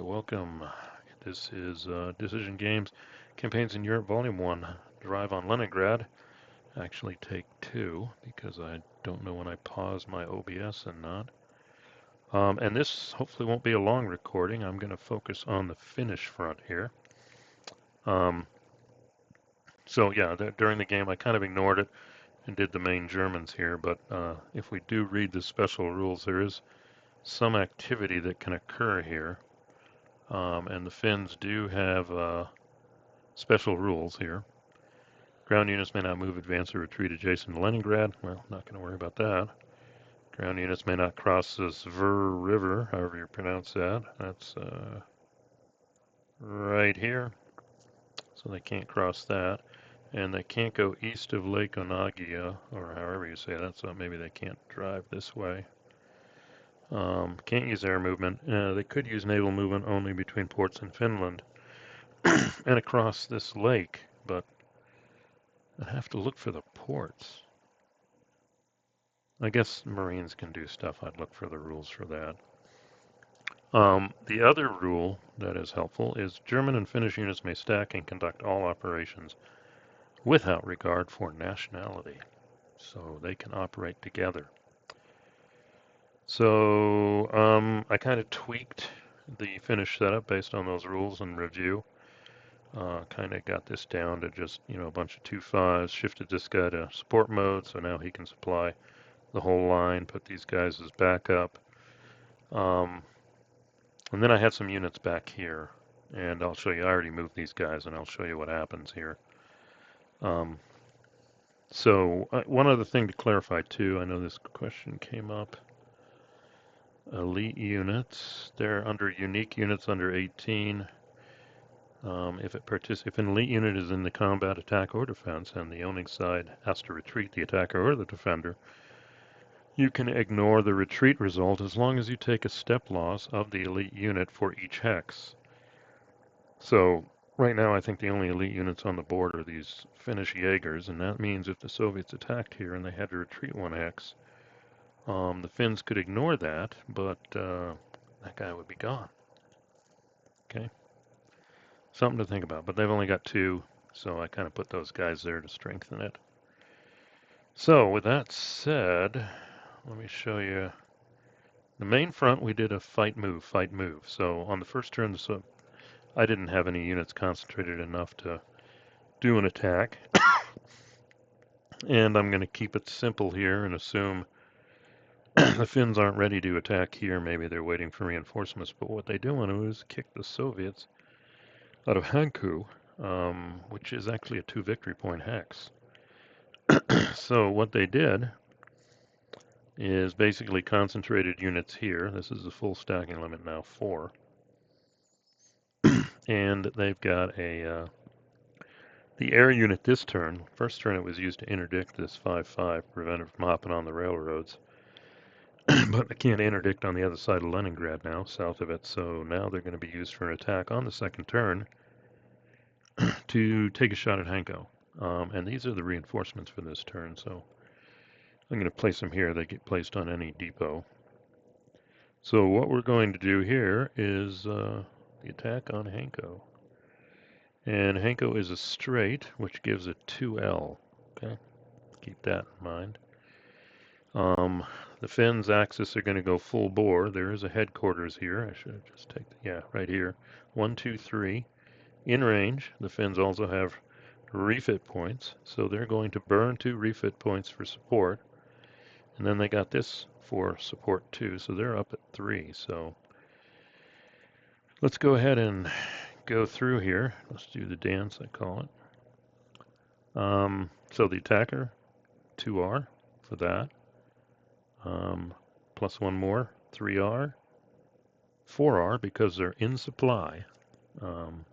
welcome. This is Decision Games, Campaigns in Europe, Volume 1, Drive on Leningrad. Actually, take 2, because I don't know when I pause my OBS and not. And this hopefully won't be a long recording. I'm going to focus on the Finnish front here. During the game I kind of ignored it and did the main Germans here, but if we do read the special rules, there is some activity that can occur here. And the Finns do have special rules here. Ground units may not move, advance, or retreat adjacent to Leningrad. Well, not going to worry about that. Ground units may not cross the Svr River, however you pronounce that. That's right here. So they can't cross that. And they can't go east of Lake Onagia, or however you say that, so maybe they can't drive this way. Can't use air movement. They could use naval movement only between ports in Finland and across this lake, but I'd have to look for the ports. I guess Marines can do stuff. I'd look for the rules for that. The other rule that is helpful is German and Finnish units may stack and conduct all operations without regard for nationality. So they can operate together. So I kind of tweaked the Finnish setup based on those rules and review. Kind of got this down to just, a bunch of 2.5s, shifted this guy to support mode, so now he can supply the whole line, put these guys as backup. And then I had some units back here, and I'll show you. I already moved these guys, and I'll show you what happens here. One other thing to clarify too, I know this question came up. Elite units, they're under unique units under 18. If an elite unit is in the combat, attack, or defense, and the owning side has to retreat the attacker or the defender, you can ignore the retreat result as long as you take a step loss of the elite unit for each hex. So right now I think the only elite units on the board are these Finnish Jaegers, and that means if the Soviets attacked here and they had to retreat one hex, the Finns could ignore that, but that guy would be gone. Okay? Something to think about, but they've only got 2, so I kind of put those guys there to strengthen it. So with that said, let me show you. The main front, we did a fight move. So on the first turn, I didn't have any units concentrated enough to do an attack. And I'm going to keep it simple here and assume the Finns aren't ready to attack here. Maybe they're waiting for reinforcements. But what they do want to do is kick the Soviets out of Hanko, which is actually a 2 victory point hex. So what they did is basically concentrated units here. This is the full stacking limit now, 4. And they've got the air unit this turn. First turn it was used to interdict this 5-5, prevent it from hopping on the railroads. But they can't interdict on the other side of Leningrad now, south of it, so now they're going to be used for an attack on the second turn to take a shot at Hanko. And these are the reinforcements for this turn, so I'm going to place them here. They get placed on any depot. So what we're going to do here is the attack on Hanko. And Hanko is a straight, which gives a 2L. Okay, keep that in mind. The Finns' Axis are going to go full bore. There is a headquarters here. I should just take right here. 1, 2, 3. In range. The Finns also have refit points, so they're going to burn 2 refit points for support. And then they got this for support too, so they're up at 3. So let's go ahead and go through here. Let's do the dance, I call it. So the attacker, 2R for that. Plus 1 more, 3R. 4R because they're in supply. And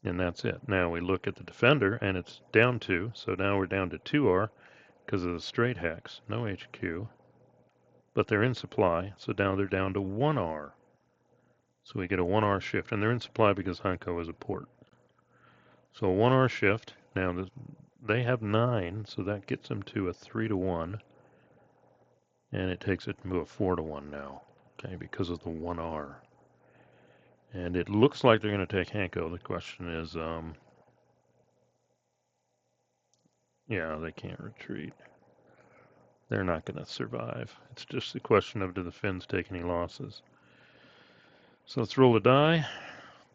that's it. Now we look at the defender and it's down 2. So now we're down to 2R because of the straight hex. No HQ. But they're in supply. So now they're down to 1R. So we get a 1R shift. And they're in supply because Hanko is a port. So a 1R shift. Now they have 9. So that gets them to a 3-1. And it takes it to a 4-1 now. Okay, because of the 1R. And it looks like they're going to take Hanko. The question is, yeah, they can't retreat. They're not going to survive. It's just a question of do the Finns take any losses. So let's roll a die.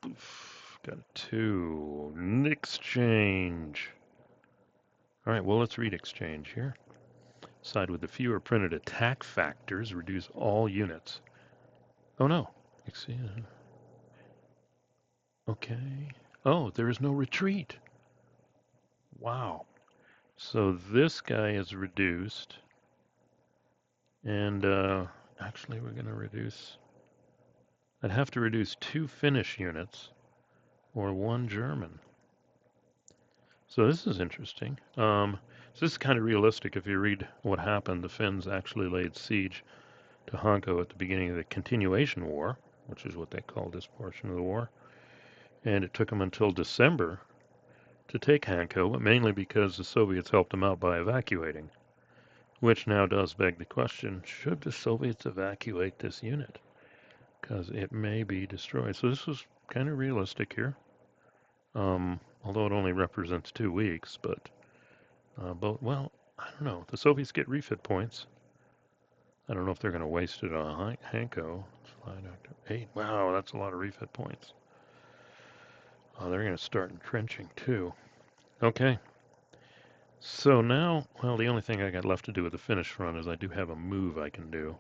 Oof, got a 2. Exchange. All right, well, let's read exchange here. Side with the fewer printed attack factors, reduce all units. Oh, no. Okay. Oh, there is no retreat. Wow. So this guy is reduced. And actually, we're going to reduce. I'd have to reduce 2 Finnish units or 1 German. So this is interesting. So this is kind of realistic. If you read what happened, the Finns actually laid siege to Hanko at the beginning of the Continuation War, which is what they called this portion of the war. And it took them until December to take Hanko, but mainly because the Soviets helped them out by evacuating. Which now does beg the question, should the Soviets evacuate this unit? Because it may be destroyed. So this was kind of realistic here. Although it only represents 2 weeks, but well, I don't know. The Soviets get refit points. I don't know if they're going to waste it on Hanko. Slide after 8. Wow, that's a lot of refit points. They're going to start entrenching too. Okay. So now, well, the only thing I got left to do with the Finnish front is I do have a move I can do.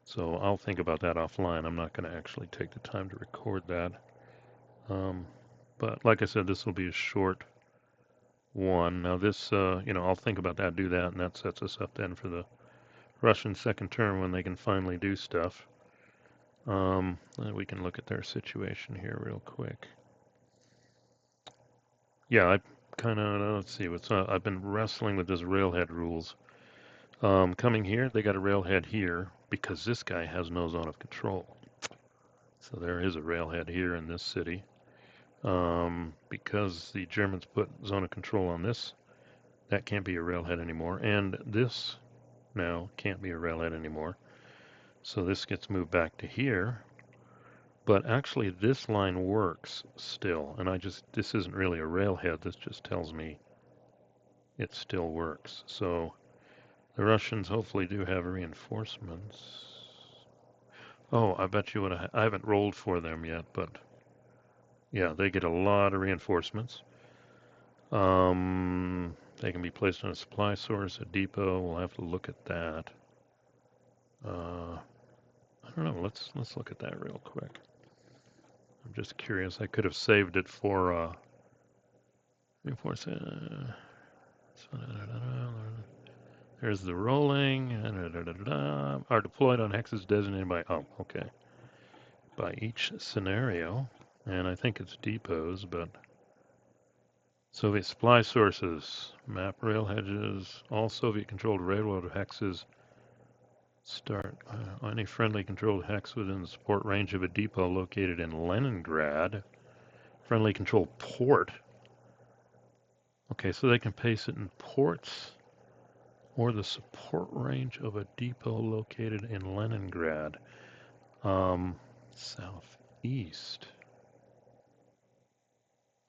So I'll think about that offline. I'm not going to actually take the time to record that. But like I said, this will be a short one. Now this, I'll think about that, do that, and that sets us up then for the Russian second term when they can finally do stuff. We can look at their situation here real quick. Yeah, I kind of, let's see, I've been wrestling with this railhead rules. Coming here, they got a railhead here because this guy has no zone of control. So there is a railhead here in this city. Because the Germans put zone of control on this, that can't be a railhead anymore. And this now can't be a railhead anymore. So this gets moved back to here. But actually this line works still. And this isn't really a railhead. This just tells me it still works. So the Russians hopefully do have reinforcements. Oh, I bet you I haven't rolled for them yet, but yeah, they get a lot of reinforcements. They can be placed on a supply source, a depot. We'll have to look at that. I don't know. Let's look at that real quick. I'm just curious. I could have saved it for reinforce. There's the rolling. Are deployed on hexes designated by. Oh, okay. By each scenario, and I think it's depots, but. Soviet supply sources, map rail hedges, all Soviet-controlled railroad hexes start any friendly controlled hex within the support range of a depot located in Leningrad. Friendly controlled port. Okay, so they can place it in ports or the support range of a depot located in Leningrad. Southeast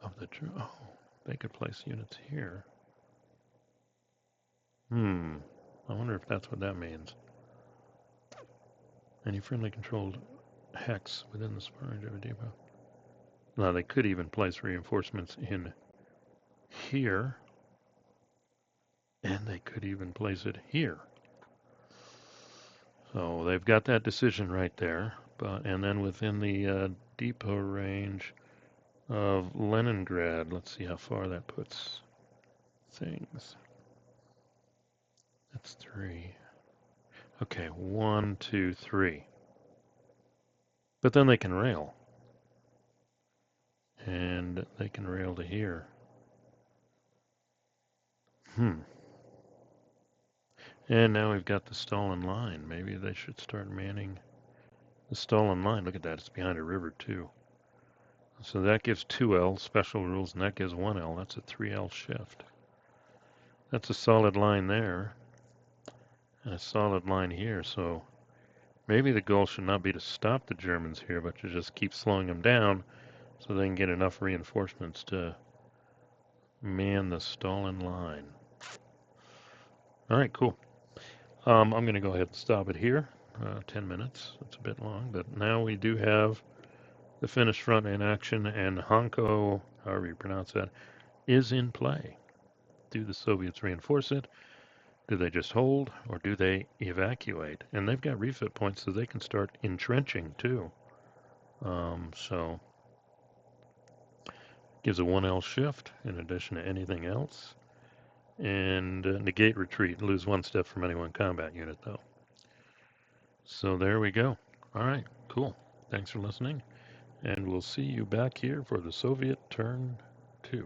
of the. Oh, they could place units here. I wonder if that's what that means. Any friendly controlled hex within the support range of a depot. Now they could even place reinforcements in here. And they could even place it here. So they've got that decision right there. And then within the depot range of Leningrad, let's see how far that puts things. That's 3. Okay, 1, 2, 3. But then they can rail. And they can rail to here. And now we've got the Stalin line. Maybe they should start manning the Stalin line. Look at that. It's behind a river, too. So that gives 2L special rules, and that gives 1L. That's a 3L shift. That's a solid line there. And a solid line here. So Maybe the goal should not be to stop the Germans here, but to just keep slowing them down so they can get enough reinforcements to man the Stalin line. All right, cool. I'm going to go ahead and stop it here. 10 minutes. That's a bit long, but now we do have the Finnish front in action, and Hanko, however you pronounce that, is in play. Do the Soviets reinforce it? Do they just hold, or do they evacuate? And they've got refit points, so they can start entrenching too. So gives a 1L shift in addition to anything else. And negate retreat, lose 1 step from any 1 combat unit though. So there we go. All right, cool. Thanks for listening, and we'll see you back here for the Soviet turn 2.